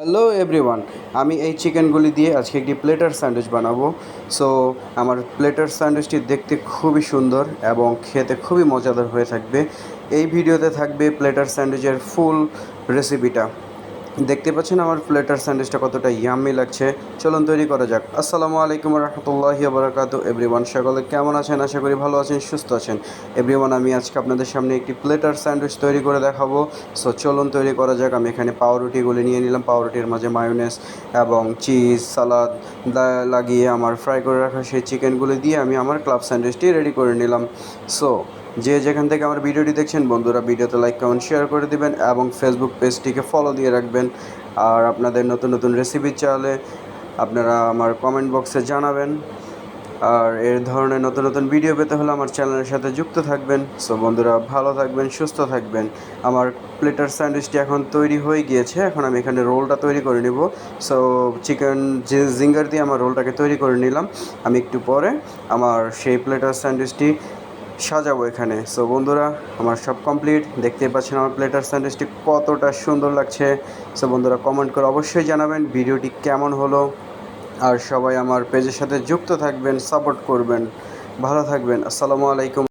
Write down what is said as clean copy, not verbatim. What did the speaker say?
Hello everyone, আমি এই চিকেনগুলি দিয়ে আজকে একটি প্লেটার স্যান্ডউইচ বানাবো। সো আমার প্লেটার স্যান্ডউইচটি দেখতে খুবই সুন্দর এবং খেতে খুবই মজাদার হয়ে থাকবে। এই ভিডিওতে থাকবে প্লেটার স্যান্ডউইচের ফুল রেসিপিটা। দেখতে পাচ্ছেন আমার প্লেটার স্যান্ডউইচটা কতটা ইয়াম্মি লাগছে। চলুন তৈরি করা যাক। আসসালামু আলাইকুম রহমতুল্লাহি বারাকাতু। এভরিওয়ান, সকলে কেমন আছেন? আশা করি ভালো আছেন, সুস্থ আছেন। এভরিওয়ান, আমি আজকে আপনাদের সামনে একটি প্লেটার স্যান্ডউইচ তৈরি করে দেখাবো। সো চলুন তৈরি করা যাক। আমি এখানে পাউরুটিগুলি নিয়ে নিলাম। পাউরুটির মাঝে মায়োনেজ এবং চিজ সালাদ লাগিয়ে আমার ফ্রাই করে রাখা সেই চিকেনগুলি দিয়ে আমি আমার ক্লাব স্যান্ডউইচটি রেডি করে নিলাম। সো যে যেখান থেকে আমার ভিডিওটি দেখছেন, বন্ধুরা ভিডিওতে লাইক কমেন্ট শেয়ার করে দিবেন এবং ফেসবুক পেজটিকে ফলো দিয়ে রাখবেন। আর আপনাদের নতুন নতুন রেসিপি চাইলে আপনারা আমার কমেন্ট বক্সে জানাবেন। আর এর ধরনের নতুন নতুন ভিডিও পেতে হলে আমার চ্যানেলের সাথে যুক্ত থাকবেন। সো বন্ধুরা, ভালো থাকবেন, সুস্থ থাকবেন। আমার প্লেটার স্যান্ডউইচটি এখন তৈরি হয়ে গিয়েছে। এখন আমি এখানে রোলটা তৈরি করে নিব। সো চিকেন জিঙ্গার দিয়ে আমার রোলটাকে তৈরি করে নিলাম। আমি একটু পরে আমার সেই প্লেটার স্যান্ডউইচটি সাজাবো এখানে। সো বন্ধুরা, আমার সব কমপ্লিট। দেখতেই পাচ্ছেন আমার প্লেটার স্যান্ডউইচটি কতটা সুন্দর লাগছে। সো বন্ধুরা, কমেন্ট করে অবশ্যই জানাবেন ভিডিওটি কেমন হলো। আর সবাই আমার পেজের সাথে যুক্ত থাকবেন, সাপোর্ট করবেন। ভালো থাকবেন। আসসালামু আলাইকুম।